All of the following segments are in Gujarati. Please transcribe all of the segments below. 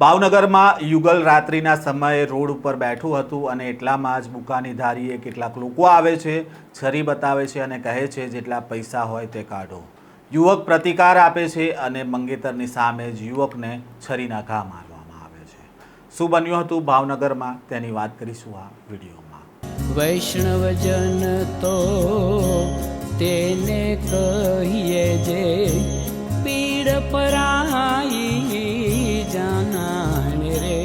ભાવનગરમાં યુગલ રાત્રિના સમયે રોડ ઉપર બેઠું હતું અને એટલામાં જ બુકાની ધારીએ કેટલાક લોકો આવે છે, છરી બતાવે છે અને કહે છે જેટલા પૈસા હોય તે કાઢો। યુવક પ્રતિકાર આપે છે અને મંગેતરની સામે જ યુવકને છરીના ઘા મારવામાં આવે છે। શું બન્યું હતું ભાવનગરમાં તેની વાત કરીશું આ વિડીયોમાં। વૈષ્ણવજન તો તેને કહીએ જે પીડ પરાઈ જાનાને રે।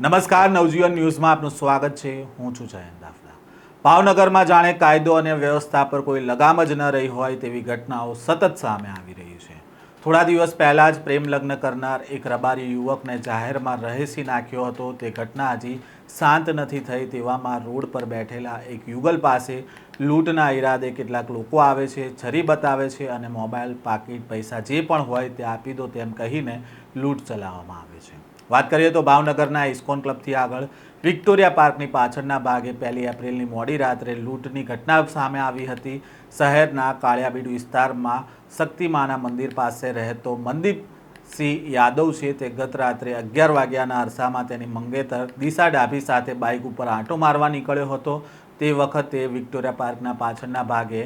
નમસ્કાર, નવજીવન ન્યૂઝમાં આપનું સ્વાગત છે। હું છું જયંત દાફલા। ભાવનગરમાં જાણે કાયદો અને વ્યવસ્થા પર કોઈ લગામ જ ન રહી હોય તેવી ઘટનાઓ સતત સામે આવી રહી છે। થોડા દિવસ પહેલા જ પ્રેમ લગ્ન કરનાર એક રબારી યુવકને જાહેરમાં રહેસી નાખ્યો હતો। તે ઘટના હજી શાંત નથી થઈ તેવામાં રોડ પર બેઠેલા એક યુગલ પાસે લૂંટના ઈરાદે કેટલાક લોકો આવે છે, છરી બતાવે છે અને મોબાઈલ, પાકીટ, પૈસા જે પણ હોય તે આપી દો તેમ કહીને લૂંટ ચલાવવામાં આવે છે। વાત કરીએ તો ભાવનગરના ઇસ્કોન ક્લબથી આગળ વિક્ટોરિયા પાર્કની પાછળના ભાગે 1 એપ્રિલની મોડી રાત્રે લૂંટની ઘટના સામે આવી હતી। શહેરના કાળિયાબીડ વિસ્તારમાં શક્તિમાના મંદિર પાસે રહેતો મનદીપસિંહ યાદવ છે તે ગત રાત્રે 11 વાગ્યાના અરસામાં તેની મંગેતર દિશા ડાભી સાથે બાઇક ઉપર આંટો મારવા નીકળ્યો હતો। તે વખતે વિક્ટોરિયા પાર્કના પાછળના ભાગે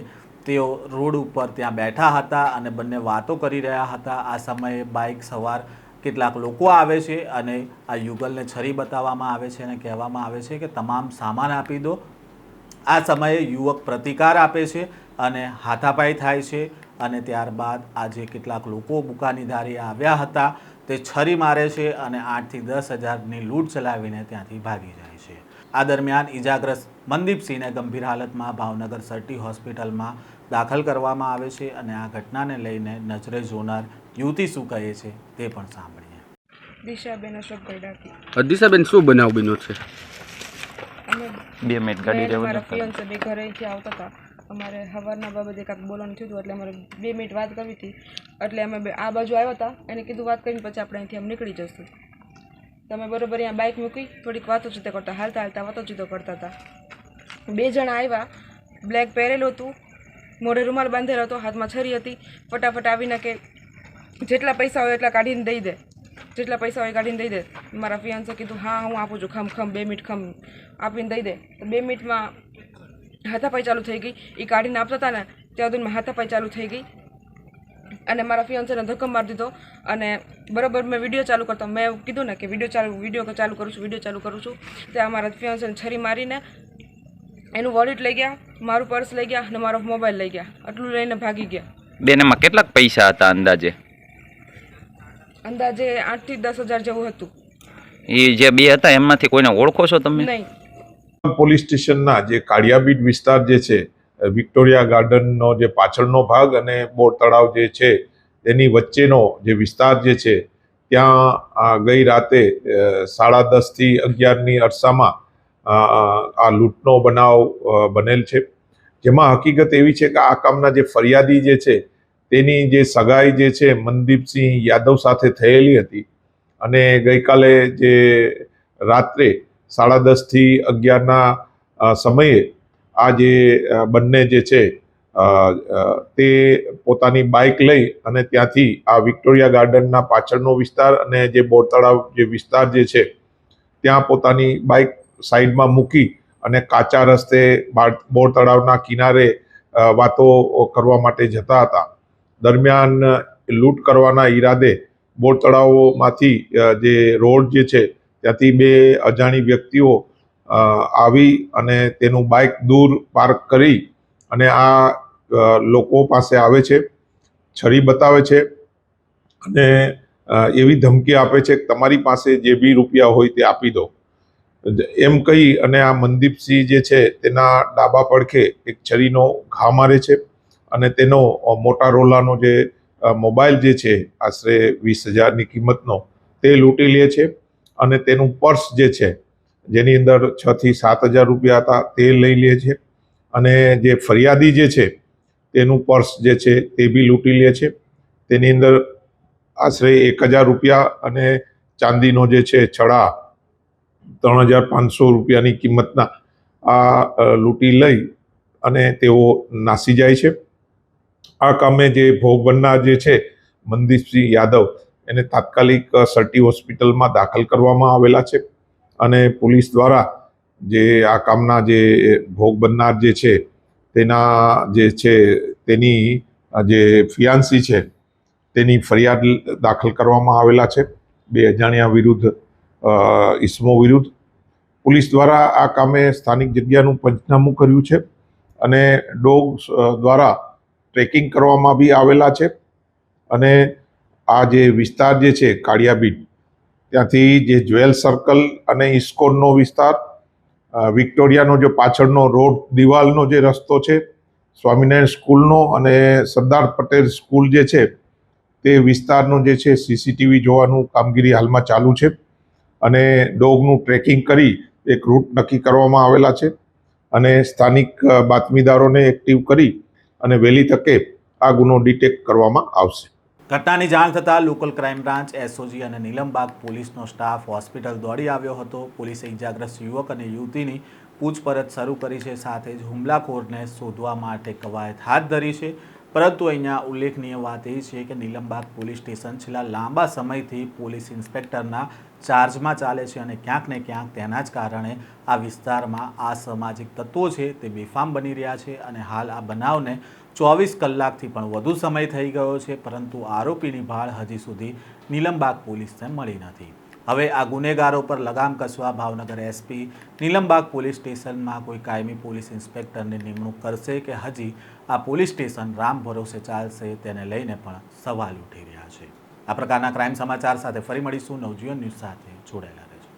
તેઓ રોડ ઉપર ત્યાં બેઠા હતા અને બંને વાતો કરી રહ્યા હતા। આ સમયે બાઇક સવાર કેટલાક લોકો આવે છે અને આ યુગલને છરી બતાવવામાં આવે છે અને કહેવામાં આવે છે કે તમામ સામાન આપી દો। આ સમયે યુવક પ્રતિકાર આપે છે અને હાથાપાઈ થાય છે અને ત્યારબાદ આજે કેટલાક લોકો બુકાની ધારીએ આવ્યા હતા તે છરી મારે છે અને 8 થી 10 હજારની લૂંટ ચલાવીને ત્યાંથી ભાગી જાય છે। આ દરમિયાન ઇજાગ્રસ્ત મનદીપસિંહને ગંભીર હાલતમાં ભાવનગર સર્ટી હોસ્પિટલમાં દાખલ કરવામાં આવે છે અને આ ઘટનાને લઈને નજરે જોનાર યુવતી શું કહે છે તે પણ સાંભળીએ। દિશાબેન અશોકભાઈ ડાકી। દિશાબેન, શું બનાવ બન્યો છે? અમે 2 મિનિટ ગાડી મેં અને રહેવું મારા ફિયોન્સે બે ઘરેથી આવતા હતા। અમારે સવારના બાબતે કાંઈક બોલવાનું થયું હતું એટલે અમારે 2 મિનિટ વાત કરવી હતી એટલે અમે આ બાજુ આવ્યા હતા। એને કીધું વાત કરીને પછી આપણે અહીંથી આમ નીકળી જશું। તમે બરોબર અહીંયા બાઇક મૂકી થોડીક વાતોચીતો કરતા હાલતા હાલતા વાતોચીતો કરતા હતા। 2 જણા આવ્યા, બ્લેક પહેરેલું હતું, મોઢે રૂમાલ બાંધેલો હતો, હાથમાં છરી હતી। ફટાફટ આવીને કે જેટલા પૈસા હોય એટલા કાઢીને દઈ દે, જેટલા પૈસા હોય કાઢીને દઈ દે। મારા ફિયાન્સે કીધું હા હું આપું છું, ખમ 2 મિનિટ ખમ આપીને દઈ દે। તો 2 મિનિટમાં હાથાપાઈ ચાલુ થઈ ગઈ। એ કાઢીને આપતા હતા ને ત્યાં સુધીમાં હાથાપાઈ ચાલુ થઈ ગઈ અને મારા ફિયાન્સેને ધક્કો મારી દીધો અને બરાબર મેં વિડીયો ચાલુ કરતો, મેં કીધું ને કે વિડીયો ચાલુ કરું છું ત્યાં મારા ફિયાન્સેને છરી મારીને એનું વોલેટ લઈ ગયા, મારું પર્સ લઈ ગયા અને મારો મોબાઈલ લઈ ગયા, આટલું લઈને ભાગી ગયા। બેનમાં કેટલાક પૈસા હતા અંદાજે? અંદાજે 8 થી 10 હજાર જેવું હતું। એ જે બે હતા એમાંથી કોઈને ઓળખો છો તમે? નહીં। પોલીસ સ્ટેશનના જે કાળિયાબીડ વિસ્તાર જે છે, વિક્ટોરિયા ગાર્ડનનો જે પાછળનો ભાગ અને બોર તળાવ જે છે તેની વચ્ચેનો જે વિસ્તાર જે છે ત્યાં ગઈ રાતે 10:30 થી 11ની અરસામાં આ લૂંટનો બનાવ બનેલ છે। જેમાં હકીકત એવી છે કે આ કામના જે ફરિયાદી જે છે તેની જે સગાઈ જે છે મનદીપસિંહ યાદવ સાથે થયેલી હતી અને ગઈકાલે જે રાત્રે 10:30 થી 11ના સમયે આ જે બંને જે છે તે પોતાની બાઇક લઈ અને ત્યાંથી આ વિક્ટોરિયા ગાર્ડનના પાછળનો વિસ્તાર અને જે બોર તળાવ જે વિસ્તાર જે છે ત્યાં પોતાની બાઇક સાઈડમાં મૂકી અને કાચા રસ્તે બોર તળાવના કિનારે વાતો કરવા માટે જતા હતા। દરમિયાન લૂંટ કરવાના ઈરાદે બોર તળાવમાંથી જે રોડ જે છે ત્યાંથી 2 અજાણી વ્યક્તિઓ આવી અને તેનું બાઇક દૂર પાર્ક કરી અને આ લોકો પાસે આવે છે, છરી બતાવે છે અને એવી ધમકી આપે છે કે તમારી પાસે જે બી રૂપિયા હોય તે આપી દો એમ કહી અને આ મનદીપસિંહ જે છે તેના ડાબા પડખે એક છરીનો ઘા મારે છે અને તેનો મોટારોલાનો જે મોબાઈલ જે છે આશરે 20,000ની કિંમતનો તે લૂંટી લે છે અને તેનું પર્સ જે છે જેની અંદર 6 થી 7 હજાર રૂપિયા હતા તે લઈ લે છે અને જે ફરિયાદી જે છે તેનું પર્સ જે છે તે બી લૂંટી લે છે। તેની અંદર આશરે 1,000 રૂપિયા અને ચાંદીનો જે છે છડા 3,500 રૂપિયાની કિંમતના આ લૂંટી લઈ અને તેઓ નાસી જાય છે। આ કામે જે ભોગ બનનાર જે છે મનદીપસિંહ યાદવ એને તાત્કાલિક સર્ટી હોસ્પિટલમાં દાખલ કરવામાં આવેલા છે અને પોલીસ દ્વારા જે આ કામના જે ભોગ બનનાર જે છે તેના જે છે તેની જે ફિયાન્સી છે તેની ફરિયાદ દાખલ કરવામાં આવેલા છે 2 અજાણ્યા વિરુદ્ધ ઇસમો વિરુદ્ધ. પોલીસ દ્વારા આ કામે સ્થાનિક જગ્યાનું પંચનામું કર્યું છે અને ડોગ દ્વારા ટ્રેકિંગ કરવામાં બી આવેલા છે અને આ જે વિસ્તાર જે છે કાળિયાબીડ ત્યાંથી જે જ્વેલ સર્કલ અને ઇસ્કોનનો વિસ્તાર, વિક્ટોરિયાનો જે પાછળનો રોડ દિવાલનો જે રસ્તો છે, સ્વામિનારાયણ સ્કૂલનો અને સરદાર પટેલ સ્કૂલ જે છે તે વિસ્તારનો જે છે સીસીટીવી જોવાનું કામગીરી હાલમાં ચાલુ છે અને ડોગનું ટ્રેકિંગ કરી એક રૂટ નક્કી કરવામાં આવેલા છે અને સ્થાનિક બાતમીદારોને એક્ટિવ કરી અને વહેલી તકે આ ગુનો ડિટેક્ટ કરવામાં આવશે. ઘટનાની જાણ થતાં લોકલ ક્રાઇમ બ્રાન્ચ, એસઓજી અને નીલમબાગ પોલીસનો સ્ટાફ હોસ્પિટલ દોડી આવ્યો હતો. પોલીસે ઇજાગ્રસ્ત યુવક અને યુવતીની પૂછપરછ શરૂ કરી છે. સાથે જ હુમલાખોરને શોધવા માટે કવાયત હાથ ધરી છે. પરંતુ અહીંયા ઉલ્લેખનીય વાત એ છે કે નીલમબાગ પોલીસ સ્ટેશન છેલ્લા લાંબા સમયથી પોલીસ ઇન્સ્પેક્ટરના ચાર્જમાં ચાલે છે અને ક્યાંક ને ક્યાંક તેના જ કારણે આ વિસ્તારમાં અસામાજિક તત્વો છે તે બેફામ બની રહ્યા છે અને હાલ આ બનાવને 24 કલાકથી પણ વધુ સમય થઈ ગયો છે, પરંતુ આરોપીની ભાળ હજી સુધી નીલમબાગ પોલીસને મળી નથી. હવે આ ગુનેગારો પર લગામ કસવા ભાવનગર એસપી નીલમબાગ પોલીસ સ્ટેશનમાં કોઈ કાયમી પોલીસ ઇન્સ્પેક્ટરની નિમણૂક કરશે કે હજી આ પોલીસ સ્ટેશન રામ ભરોસે ચાલશે, તેને લઈને પણ સવાલ ઉઠી રહ્યા છે. આ પ્રકારના ક્રાઇમ સમાચાર સાથે ફરી મળીશું. નવજીવન ન્યૂઝ સાથે જોડાયેલા રહેજો.